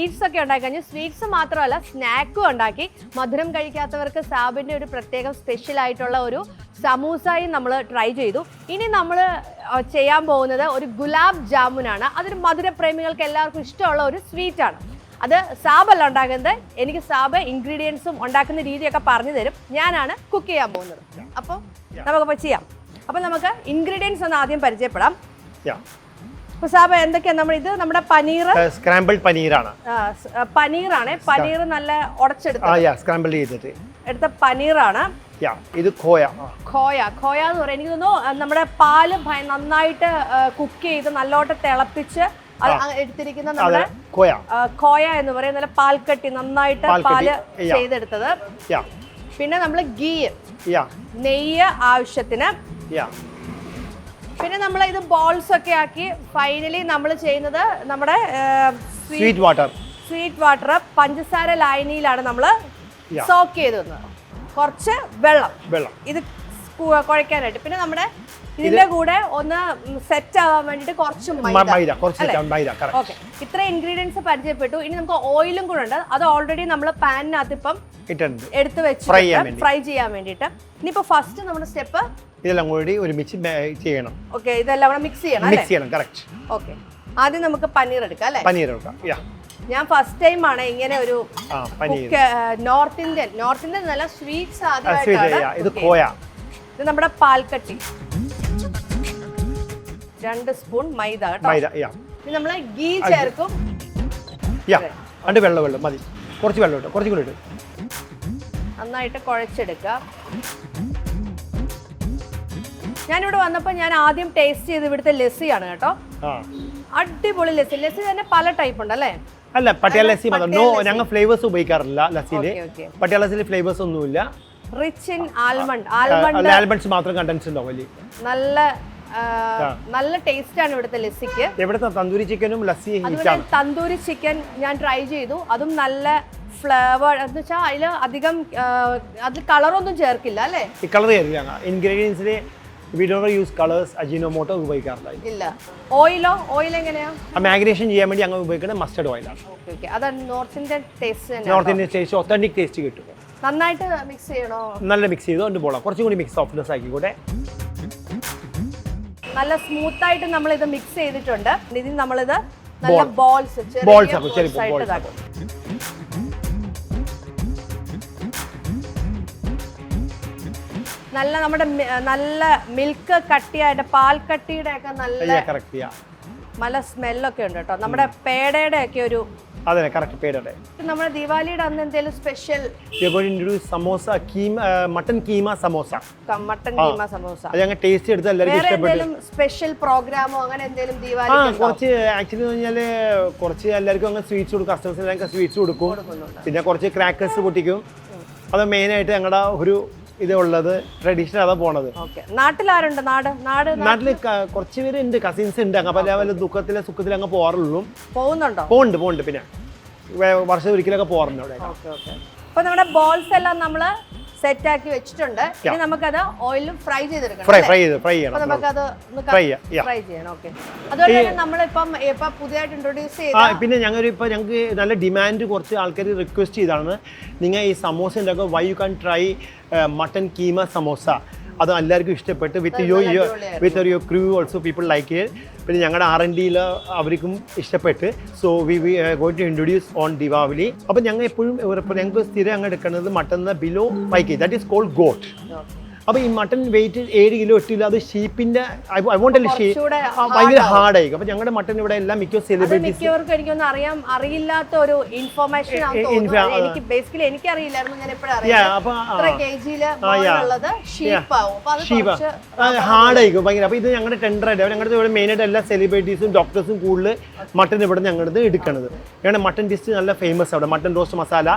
Sweets ഒക്കെ ഉണ്ടാക്കി കഴിഞ്ഞു. സ്വീറ്റ്സ് മാത്രമല്ല സ്നാക്കും ഉണ്ടാക്കി. മധുരം കഴിക്കാത്തവർക്ക് സാബിൻ്റെ ഒരു പ്രത്യേകം സ്പെഷ്യൽ ആയിട്ടുള്ള ഒരു സമൂസയും നമ്മൾ ട്രൈ ചെയ്തു. ഇനി നമ്മൾ ചെയ്യാൻ പോകുന്നത് ഒരു ഗുലാബ് ജാമുനാണ്. അതൊരു മധുരപ്രേമികൾക്ക് എല്ലാവർക്കും ഇഷ്ടമുള്ള ഒരു സ്വീറ്റാണ്. അത് സാബല്ല ഉണ്ടാക്കുന്നത്. എനിക്ക് സാബ് ഇൻഗ്രീഡിയൻസും ഉണ്ടാക്കുന്ന രീതിയൊക്കെ പറഞ്ഞു തരും. ഞാനാണ് കുക്ക് ചെയ്യാൻ പോകുന്നത്. അപ്പോൾ നമുക്കപ്പോൾ ചെയ്യാം. അപ്പം നമുക്ക് ഇൻഗ്രീഡിയൻസ് ഒന്ന് ആദ്യം പരിചയപ്പെടാം. അപ്പോൾ സാബ് എന്തൊക്കെയാണ്? നമ്മുടെ പനീർ, സ്ക്രാമ്പിൾഡ് പനീറാണ്. പനീറാണ്. പനീർ നല്ല ഉടച്ചെടുത്ത് എടുത്ത പനീറാണ്. ഇത് ഖോയ എന്ന് പറയാം. എനിക്ക് തോന്നുന്നു നമ്മുടെ പാല് നന്നായിട്ട് കുക്ക് ചെയ്ത് നല്ലോട്ട് തിളപ്പിച്ച് എടുത്തിരിക്കുന്ന നമ്മുടെ ഖോയ എന്ന് പറയും. നല്ല പാൽക്കട്ടി നന്നായിട്ട് പാല് ചെയ്തെടുത്തത്. പിന്നെ നമ്മൾ ഗീ, നെയ്യ് ആവശ്യത്തിന്. പിന്നെ നമ്മൾ ഇത് ബോൾസ് ഒക്കെ ആക്കി ഫൈനലി നമ്മൾ ചെയ്യുന്നത് നമ്മുടെ സ്വീറ്റ് വാട്ടർ പഞ്ചസാര ലായനിയിലാണ് നമ്മൾ സോക്ക് ചെയ്തത്. കുറച്ച് വെള്ളം ഇത് കുഴക്കാനായിട്ട്. പിന്നെ നമ്മുടെ ഇതിന്റെ കൂടെ ഒന്ന് സെറ്റ് ആവാൻ വേണ്ടിട്ട് കുറച്ച് മൈദ. ഓക്കെ, ഇത്ര ഇൻഗ്രീഡിയൻസ് പരിചയപ്പെട്ടു. ഇനി നമുക്ക് ഓയിലും കൂടെ ഉണ്ട്. അത് ഓൾറെഡി നമ്മൾ പാനിനകത്ത് ഇപ്പം എടുത്ത് വെച്ച് ഫ്രൈ ചെയ്യാൻ വേണ്ടിട്ട്. ഇനിയിപ്പോ ഫസ്റ്റ് നമ്മുടെ സ്റ്റെപ്പ് ഇതെല്ലാം കൂടി ഒരുമിച്ച് ചെയ്യണം. ഓക്കെ, ഇതെല്ലാം കൂടെ മിക്സ് ചെയ്യണം. കറക്റ്റ്. ഓക്കെ, ആദ്യം നമുക്ക് പനീർ എടുക്കാം അല്ലേ? പനീർ എടുക്കാം. ഞാൻ ഫസ്റ്റ് ടൈം ആണ് ഇങ്ങനെ ഒരു നോർത്ത് ഇന്ത്യൻ നല്ല സ്വീറ്റ്സ് ആദ്യമായിട്ടാണ്. ഇത് നമ്മുടെ പാൽക്കട്ടി, 2 സ്പൂൺ മൈദ കേട്ടോ. ഇത് നമ്മൾ ഗീ ചേർക്കും. വെള്ളം മതി. കുറച്ച് വെള്ളം ഇട്ട് കുറച്ചും കൂടി ഇട്ട് നന്നായിട്ട് കുഴച്ചെടുക്കുക. ഞാനിവിടെ വന്നപ്പോൾ ഞാൻ ആദ്യം ടേസ്റ്റ് ചെയ്ത് ഇവിടുത്തെ ലസ്സിയാണ് കേട്ടോ. അടിപൊളി ലസ്സി തന്നെ പല ടൈപ്പ് ഉണ്ട് അല്ലേ? അല്ല, പട്ടിയാല ലസ്സി മാത്രം. ഞങ്ങൾ ഫ്ലേവേഴ്സ് ഉപയോഗിക്കാറില്ല ലസ്സിയില്. പട്ടിയാല ലസ്സിയിൽ ഫ്ലേവേഴ്സ് ഒന്നുമില്ല. റിച്ച് ഇൻ ആൽമണ്ട്സ് മാത്രം കണ്ടൻസ് ഉണ്ടാവും. നല്ല ടേസ്റ്റ് ആണ് ഇവിടുത്തെ ലസ്സിക്ക്. ഇവിടുത്തെ തന്തൂരി ചിക്കനും ലസ്സി ഹിറ്റാണ്. തന്തൂരി ചിക്കൻ ഞാൻ ട്രൈ ചെയ്തു. അതും നല്ല ഫ്ലേവർ എന്ന് വെച്ചാൽ അതിൽ കളറൊന്നും ചേർക്കില്ല അല്ലേ? Colour ചേർക്കില്ല. ഇൻഗ്രീഡിയൻസിൽ we don't use colors, ajinomoto ഉപയോഗിക്കാറില്ല. ഇല്ല. ഓയിൽ എങ്ങനെയാ? മാഗ്നേഷൻ ചെയ്യാൻ വേണ്ടി ഞങ്ങൾ ഉപയോഗിക്കുന്നത് മസ്റ്റർഡ് ഓയിലാണ്. ഓക്കേ, അത് നോർത്ത് ഇന്ത്യൻ ടേസ്റ്റ് തന്നെ. North Indian taste, authentic taste കിട്ടും. നന്നായിട്ട് മിക്സ് ചെയ്യണോ? നല്ല മിക്സ് ചെയ്തു കൊണ്ട് പോകാം. കുറച്ചും കൂടി മിക്സ് സോഫ്റ്റ്നെസ് ആക്കിക്കൂടെ. നല്ല സ്മൂത്ത് ആയിട്ട് നമ്മൾ ഇത് മിക്സ് ചെയ്തിട്ടുണ്ട്. ഇതിൽ നമ്മളിത് നല്ല ബോൾസ് ആക്കും. നമ്മുടെ നല്ല മിൽക്ക് കട്ടിയായിട്ട് പാൽക്കട്ടിയുടെ ഒക്കെ നല്ല സ്മെല്ലൊക്കെ ഉണ്ട് കേട്ടോ. നമ്മുടെ പേടയുടെ ഒക്കെ ഒരു നമ്മുടെ ദീപാവലിയുടെ അന്ന് എന്തെങ്കിലും special mutton keema samosa. Taste എടുത്ത് എല്ലാവർക്കും ഇഷ്ടപ്പെട്ടു. സ്പെഷ്യൽ പ്രോഗ്രാമോ അങ്ങനെ എന്തെങ്കിലും ദീപാവലി? കുറച്ച് ആക്ച്വലി പറഞ്ഞാല് കുറച്ച് എല്ലാവർക്കും അങ്ങനെ സ്വീറ്റ്സ് കൊടുക്കും. കസ്റ്റമേഴ്സിനൊക്കെ സ്വീറ്റ്സ് കൊടുക്കും. പിന്നെ കുറച്ച് ക്രാക്കേഴ്സ് പൊട്ടിക്കും. അത് മെയിനായിട്ട് ഞങ്ങളുടെ ഒരു ഇതുള്ളത് ട്രഡീഷണൽ അതാ പോണത്. നാട്ടിലാരുണ്ട്? നാട്ടില് കുറച്ച് പേരുണ്ട്, കസിൻസ് ഉണ്ട്. അപ്പൊ ദുഃഖത്തിലെ സുഖത്തിലെ അങ്ങ് പോകാറുള്ളൂ. പോകുന്നുണ്ട്. പിന്നെ വർഷം ഒരിക്കലൊക്കെ പോകാറുണ്ട് അവിടെ. അപ്പൊ നമ്മുടെ ബോൾസ് എല്ലാം നമ്മള് സെറ്റ് ആക്കി വെച്ചിട്ടുണ്ട്. ഇനി നമുക്കത് ഓയിലും ഫ്രൈ ചെയ്തെടുക്കണം. നമുക്കത് ഫ്രൈ ചെയ്യണം. ഓക്കെ, അതുപോലെ നമ്മളിപ്പം പുതിയതായിട്ട് ഇൻട്രൊഡ്യൂസ് ചെയ്ത പിന്നെ ഞങ്ങൾക്ക് നല്ല ഡിമാൻഡ് കുറച്ച് ആൾക്കാർ റിക്വസ്റ്റ് ചെയ്താണ്, നിങ്ങൾ ഈ സമോസ ഉണ്ടാക്കുക, why you can try mutton keema samosa. അത് എല്ലാവർക്കും ഇഷ്ടപ്പെട്ട് with your crew also people like it. പിന്നെ ഞങ്ങളുടെ R&Dയിൽ അവർക്കും ഇഷ്ടപ്പെട്ട്. So we going to introduce on Deepavali. അപ്പം ഞങ്ങൾ എപ്പോഴും ഞങ്ങൾക്ക് സ്ഥിരം അങ്ങ് എടുക്കുന്നത് mutton below 5 kg, that is called goat. അപ്പോൾ ഈ മട്ടൺ വെയിറ്റ് 7 കിലോ 8 കിലോ അത് ഷീപ്പിന്റെ ഭയങ്കര ഹാർഡായിരിക്കും. അപ്പോൾ ഞങ്ങളുടെ മട്ടൺ ഇവിടെ എല്ലാം മിക്ക സെലിബ്രിറ്റീവർക്കും എനിക്കൊന്നും അറിയില്ലാത്ത ഒരു ഇൻഫർമേഷൻ എനിക്ക് ബേസിക്കലി എനിക്കറിയില്ലായിരുന്നു. ഞാൻ എപ്പോഴും ഹാർഡായിരിക്കും ഭയങ്കര. അപ്പോൾ ഇത് ഞങ്ങളുടെ ടെൻഡറായിട്ട് ഞങ്ങളുടെ ഇവിടെ മെയിനായിട്ട് എല്ലാ സെലിബ്രിറ്റീസും ഡോക്ടേഴ്സും കൂടുതൽ മട്ടൺ ഇവിടെ ഞങ്ങളുടെ എടുക്കുന്നത്. ഞങ്ങളുടെ മട്ടൺ ഡിഷ് നല്ല ഫേമസ് അവിടെ, mutton roast masala.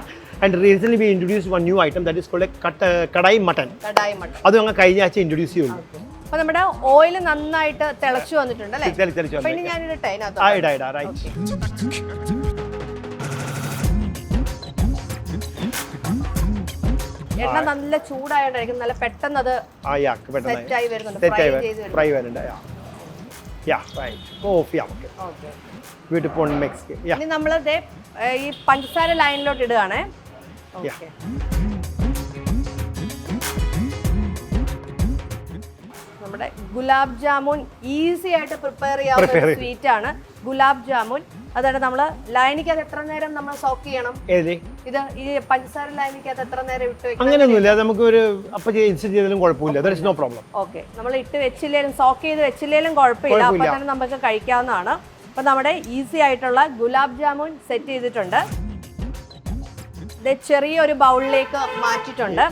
And recently we introduced one new item that is called kadai mutton. അത് ഞങ്ങൾ കഴിഞ്ഞ ആഴ്ച ഇൻട്രൊഡ്യൂസ് ചെയ്തു. അപ്പോൾ നമ്മുടെ ഓയിൽ നന്നായിട്ട് തിളച്ചു വന്നിട്ടുണ്ട് അല്ലേ? അപ്പോൾ ഇനി ഞാൻ ഇടട്ടെ അതിനകത്ത്. റൈറ്റ്. എണ്ണ നല്ല ചൂടായോണ്ടായിരിക്കും നല്ല പെട്ടെന്ന് അത് സെറ്റ് ആയി വരുന്നുണ്ട്. Yeah, right. ഓഫ് ചെയ്യാം നമുക്ക്. വീട്ടിൽ മിക്സ് ചെയ്യാം. ഇനി നമ്മൾ ഈ പഞ്ചസാര ലൈനിലോട്ട് ഇടുകയാണേ. Yeah. നമ്മുടെ ഗുലാബ് ജാമുൻ ഈസി ആയിട്ട് പ്രിപ്പയർ ചെയ്യാവുന്ന ഒരു സ്വീറ്റ് ആണ് ഗുലാബ് ജാമുൻ. അതാണ് നമ്മൾ ലൈനിക്കകത്ത് എത്ര നേരം നമ്മൾ സോക്ക് ചെയ്യണം? ഏത് ഇത് ഈ പഞ്ചസാര ലൈനിക്കകത്ത് എത്ര നേരം ഇട്ട് വെക്കണം? അങ്ങനെയൊന്നുമില്ല, നമുക്ക് ഒരു അപ്പം ചെയ്താലും കുഴപ്പമില്ല. That is no problem. Okay, നമ്മൾ ഇട്ട് വെച്ചില്ലേലും സോക്ക് ചെയ്ത് വെച്ചില്ലേലും കുഴപ്പമില്ല, അപ്പം തന്നെ നമുക്ക് കഴിക്കാവുന്നതാണ്. അപ്പം നമ്മുടെ ഈസി ആയിട്ടുള്ള ഗുലാബ് ജാമുൻ സെറ്റ് ചെയ്തിട്ടുണ്ട്. ഇത് ചെറിയൊരു ബൗളിലേക്ക് മാറ്റിയിട്ടുണ്ട്.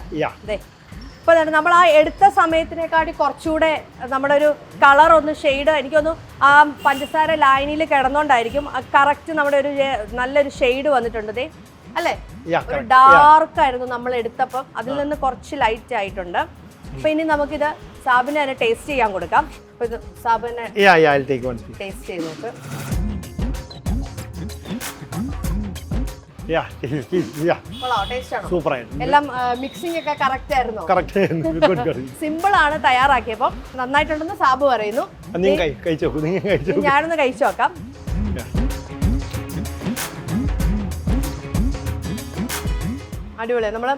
അപ്പോൾ നമ്മൾ ആ എടുത്ത സമയത്തിനേക്കാട്ടി കുറച്ചുകൂടെ നമ്മുടെ ഒരു കളർ ഒന്ന് ഷെയ്ഡ്, എനിക്കൊന്ന് ആ പഞ്ചസാര ലൈനിൽ കിടന്നോണ്ടായിരിക്കും കറക്റ്റ് നമ്മുടെ ഒരു നല്ലൊരു ഷെയ്ഡ് വന്നിട്ടുണ്ട്. അല്ലേ, ഒരു ഡാർക്ക് ആയിരുന്നു നമ്മൾ എടുത്തപ്പം, അതിൽ നിന്ന് കുറച്ച് ലൈറ്റ് ആയിട്ടുണ്ട്. അപ്പോൾ ഇനി നമുക്കിത് സാബിനെ തന്നെ ടേസ്റ്റ് ചെയ്യാൻ കൊടുക്കാം. അപ്പോൾ ഇത് സാബിനെ ടേസ്റ്റ് ചെയ്ത് നോക്ക്. എല്ലാം മിക്സിംഗ് ഒക്കെ കറക്റ്റ് ആയിരുന്നു. സിമ്പിൾ ആണ് തയ്യാറാക്കിയപ്പോൾ. നന്നായിട്ടുണ്ടെന്ന് സാബു പറയുന്നു. ഞാനൊന്ന് കഴിച്ചു നോക്കാം. അടിപൊളിയാണ്. നമ്മൾ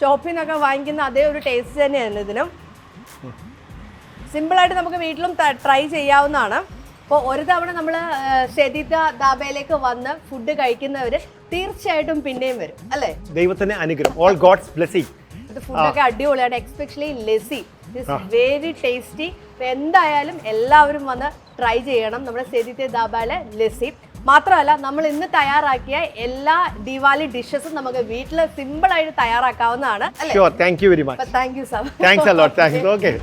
ഷോപ്പിൽ നിന്നൊക്കെ വാങ്ങിക്കുന്ന അതേ ഒരു ടേസ്റ്റ് തന്നെയാണ് ഇതിനും. സിമ്പിളായിട്ട് നമുക്ക് വീട്ടിലും ട്രൈ ചെയ്യാവുന്നതാണ്. അപ്പോൾ ഒരു തവണ നമ്മൾ സെദിത ദാബയിലേക്ക് വന്ന് ഫുഡ് കഴിക്കുന്നവർ തീർച്ചയായിട്ടും പിന്നെയും വരും, അല്ലേ? ദൈവത്തിന്റെ അനുഗ്രഹം, ഓൾ ഗോഡ്സ് ബ്ലെസ്സിംഗ്. ഇത് ഫുഡൊക്കെ അടിപൊളിയാണ്, especially lessee it's very tasty. എന്തായാലും എല്ലാവരും വന്ന് ട്രൈ ചെയ്യണം നമ്മുടെ സെദിത ദാബയിലെ ലെസി. മാത്രമല്ല, നമ്മൾ ഇന്ന് തയ്യാറാക്കിയ എല്ലാ ദിവാലി ഡിഷസും നമുക്ക് വീട്ടിൽ സിമ്പിൾ ആയിട്ട് തയ്യാറാക്കാവുന്നതാണ്. Thank you very much. Thank you sir. Thanks a lot. Thanks. Okay.